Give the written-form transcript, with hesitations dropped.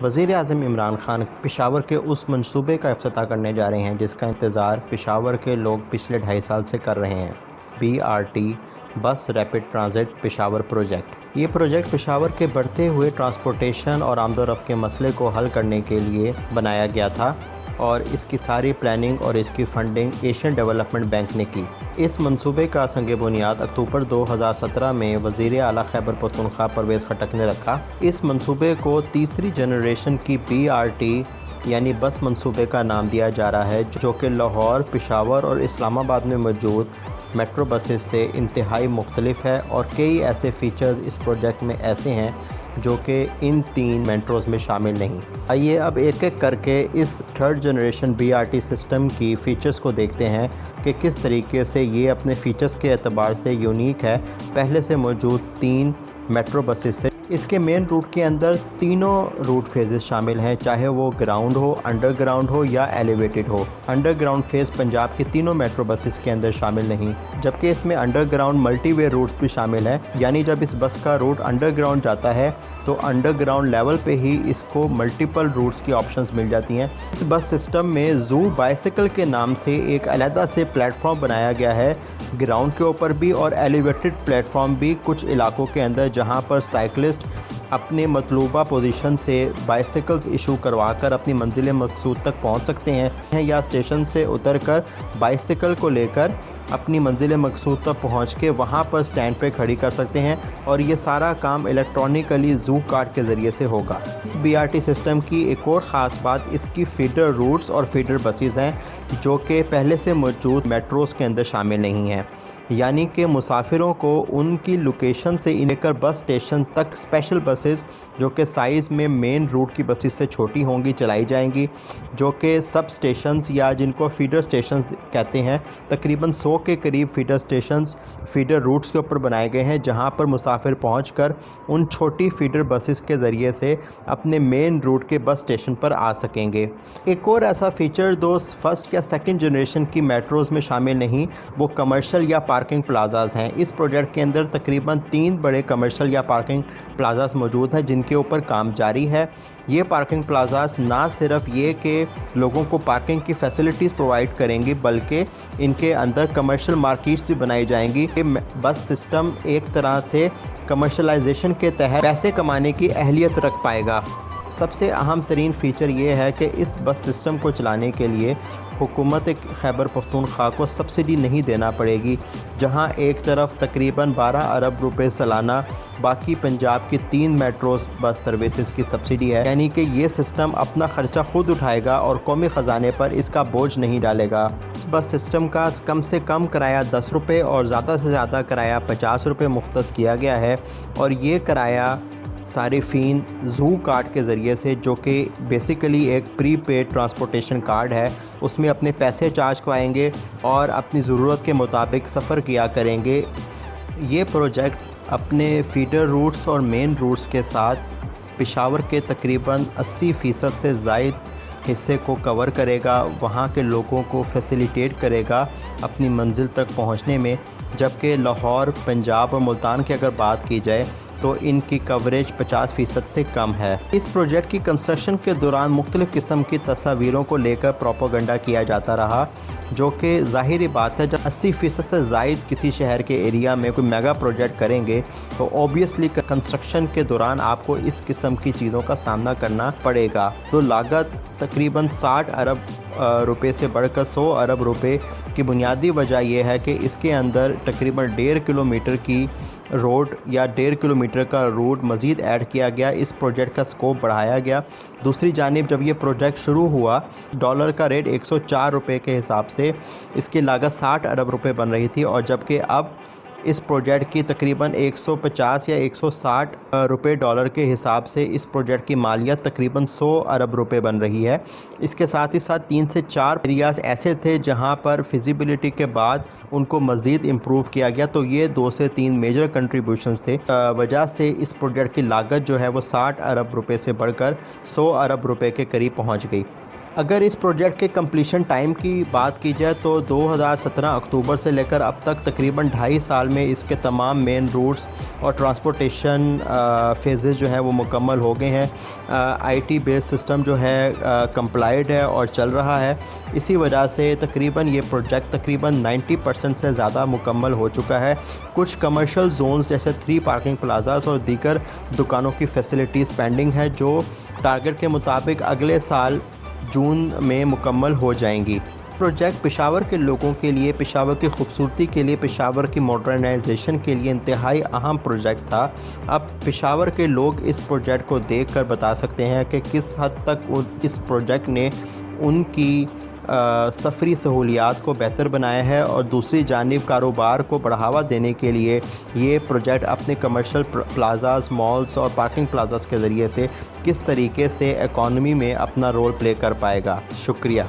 وزیر اعظم عمران خان پشاور کے اس منصوبے کا افتتاح کرنے جا رہے ہیں جس کا انتظار پشاور کے لوگ پچھلے 2.5 سال سے کر رہے ہیں۔ BRT بس ریپڈ ٹرانزٹ پشاور پروجیکٹ۔ یہ پروجیکٹ پشاور کے بڑھتے ہوئے ٹرانسپورٹیشن اور آمد و رفت کے مسئلے کو حل کرنے کے لیے بنایا گیا تھا اور اس کی ساری پلاننگ اور اس کی فنڈنگ ایشین ڈیولپمنٹ بینک نے کی۔ اس منصوبے کا سنگ بنیاد اکتوبر 2017 میں وزیر اعلیٰ خیبر پختونخوا پرویز خٹک نے رکھا۔ اس منصوبے کو تیسری جنریشن کی BRT یعنی بس منصوبے کا نام دیا جا رہا ہے، جو کہ لاہور، پشاور اور اسلام آباد میں موجود میٹرو بسز سے انتہائی مختلف ہے، اور کئی ایسے فیچرز اس پروجیکٹ میں ایسے ہیں جو کہ ان 3 میٹروز میں شامل نہیں۔ آئیے اب ایک ایک کر کے اس 3rd جنریشن BRT سسٹم کی فیچرز کو دیکھتے ہیں کہ کس طریقے سے یہ اپنے فیچرز کے اعتبار سے یونیک ہے پہلے سے موجود 3 میٹرو بسز سے۔ اس کے مین روٹ کے اندر تینوں روٹ فیزز شامل ہیں، چاہے وہ گراؤنڈ ہو، انڈر گراؤنڈ ہو یا ایلیویٹڈ ہو۔ انڈر گراؤنڈ فیز پنجاب کے تینوں میٹرو بسز کے اندر شامل نہیں، جبکہ اس میں انڈر گراؤنڈ ملٹی وے روٹس بھی شامل ہیں، یعنی جب اس بس کا روٹ انڈر گراؤنڈ جاتا ہے تو انڈر گراؤنڈ لیول پہ ہی اس کو ملٹیپل روٹس کی آپشنز مل جاتی ہیں۔ اس بس سسٹم میں زو بائسیکل کے نام سے ایک علیحدہ سے پلیٹ فارم بنایا گیا ہے، گراؤنڈ کے اوپر بھی اور ایلیویٹڈ پلیٹ فارم بھی کچھ علاقوں کے اندر، جہاں پر سائیکلسٹ اپنے مطلوبہ پوزیشن سے بائسیکلز ایشو کروا کر اپنی منزل مقصود تک پہنچ سکتے ہیں، یا اسٹیشن سے اتر کر بائسیکل کو لے کر اپنی منزل مقصود تک پہنچ کے وہاں پر سٹینڈ پہ کھڑی کر سکتے ہیں، اور یہ سارا کام الیکٹرانکلی زو کارڈ کے ذریعے سے ہوگا۔ اس BRT سسٹم کی ایک اور خاص بات اس کی فیڈر روٹس اور فیڈر بسیز ہیں، جو کہ پہلے سے موجود میٹروز کے اندر شامل نہیں ہیں، یعنی کہ مسافروں کو ان کی لوکیشن سے لے کر بس اسٹیشن تک اسپیشل بسز، جو کہ سائز میں مین روٹ کی بسز سے چھوٹی ہوں گی، چلائی جائیں گی، جو کہ سب اسٹیشنز یا جن کو فیڈر اسٹیشنز کہتے ہیں۔ تقریباً 100 کے قریب فیڈر اسٹیشنز فیڈر روٹس کے اوپر بنائے گئے ہیں، جہاں پر مسافر پہنچ کر ان چھوٹی فیڈر بسز کے ذریعے سے اپنے مین روٹ کے بس اسٹیشن پر آ سکیں گے۔ ایک اور ایسا فیچر جو 1st یا 2nd جنریشن کی میٹروز میں شامل نہیں، وہ کمرشل یا پارکنگ پلازاز ہیں۔ اس پروجیکٹ کے اندر تقریباً 3 بڑے کمرشل یا پارکنگ پلازاز موجود ہیں، جن کے اوپر کام جاری ہے۔ یہ پارکنگ پلازاز نہ صرف یہ کہ لوگوں کو پارکنگ کی فیسلٹیز پرووائڈ کریں گی، بلکہ ان کے اندر کمرشل مارکیٹس بھی بنائی جائیں گی کہ بس سسٹم ایک طرح سے کمرشلائزیشن کے تحت پیسے کمانے کی اہلیت رکھ پائے گا۔ سب سے اہم ترین فیچر یہ ہے کہ اس بس سسٹم کو چلانے کے لیے حکومت خیبر پختونخوا کو سبسڈی نہیں دینا پڑے گی، جہاں ایک طرف تقریباً 12 ارب روپے سالانہ باقی پنجاب کی 3 میٹروز بس سروسز کی سبسڈی ہے، یعنی کہ یہ سسٹم اپنا خرچہ خود اٹھائے گا اور قومی خزانے پر اس کا بوجھ نہیں ڈالے گا۔ اس بس سسٹم کا کم سے کم کرایہ 10 روپے اور زیادہ سے زیادہ کرایہ 50 روپے مختص کیا گیا ہے، اور یہ کرایہ صارفین زو کارڈ کے ذریعے سے، جو کہ بیسیکلی ایک پری پیڈ ٹرانسپورٹیشن کارڈ ہے، اس میں اپنے پیسے چارج کروائیں گے اور اپنی ضرورت کے مطابق سفر کیا کریں گے۔ یہ پروجیکٹ اپنے فیڈر روٹس اور مین روٹس کے ساتھ پشاور کے تقریباً 80% سے زائد حصے کو کور کرے گا، وہاں کے لوگوں کو فیسیلیٹیٹ کرے گا اپنی منزل تک پہنچنے میں، جبکہ لاہور، پنجاب اور ملتان کی اگر بات کی جائے تو ان کی کوریج 50% سے کم ہے۔ اس پروجیکٹ کی کنسٹرکشن کے دوران مختلف قسم کی تصاویروں کو لے کر پروپیگنڈا کیا جاتا رہا، جو کہ ظاہری بات ہے جب 80% سے زائد کسی شہر کے ایریا میں کوئی میگا پروجیکٹ کریں گے تو اوبیسلی کنسٹرکشن کے دوران آپ کو اس قسم کی چیزوں کا سامنا کرنا پڑے گا۔ تو لاگت تقریباً 60 ارب روپے سے بڑھ کر 100 ارب روپے کی بنیادی وجہ یہ ہے کہ اس کے اندر تقریباً 1.5 کلومیٹر کی روڈ یا 1.5 کلومیٹر کا روڈ مزید ایڈ کیا گیا، اس پروجیکٹ کا سکوپ بڑھایا گیا۔ دوسری جانب جب یہ پروجیکٹ شروع ہوا، ڈالر کا ریٹ 104 روپے کے حساب سے اس کی لاگت 60 ارب روپے بن رہی تھی، اور جبکہ اب اس پروجیکٹ کی تقریباً 150 یا 160 روپے ڈالر کے حساب سے اس پروجیکٹ کی مالیت تقریباً 100 ارب روپے بن رہی ہے۔ اس کے ساتھ ہی ساتھ 3 سے 4 ایریاز ایسے تھے جہاں پر فیزیبلٹی کے بعد ان کو مزید امپروو کیا گیا، تو یہ 2 سے 3 میجر کنٹریبیوشنز تھے، وجہ سے اس پروجیکٹ کی لاگت جو ہے وہ 60 ارب روپے سے بڑھ کر 100 ارب روپے کے قریب پہنچ گئی۔ اگر اس پروجیکٹ کے کمپلیشن ٹائم کی بات کی جائے تو 2017 اکتوبر سے لے کر اب تک تقریباً 2.5 سال میں اس کے تمام مین روٹس اور ٹرانسپورٹیشن فیزز جو ہیں وہ مکمل ہو گئے ہیں۔ آئی ٹی بیس سسٹم جو ہے کمپلائڈ ہے اور چل رہا ہے، اسی وجہ سے تقریباً یہ پروجیکٹ تقریباً 90% سے زیادہ مکمل ہو چکا ہے۔ کچھ کمرشل زونز جیسے 3 پارکنگ پلازاز اور دیگر دکانوں کی فیسلٹیز پینڈنگ ہے جو ٹارگٹ کے مطابق اگلے سال جون میں مکمل ہو جائیں گی۔ پروجیکٹ پشاور کے لوگوں کے لیے، پشاور کی خوبصورتی کے لیے، پشاور کی ماڈرنائزیشن کے لیے انتہائی اہم پروجیکٹ تھا۔ اب پشاور کے لوگ اس پروجیکٹ کو دیکھ کر بتا سکتے ہیں کہ کس حد تک اس پروجیکٹ نے ان کی سفری سہولیات کو بہتر بنایا ہے، اور دوسری جانب کاروبار کو بڑھاوا دینے کے لیے یہ پروجیکٹ اپنے کمرشل پلازاز، مالز اور پارکنگ پلازاز کے ذریعے سے کس طریقے سے اکانومی میں اپنا رول پلے کر پائے گا۔ شکریہ۔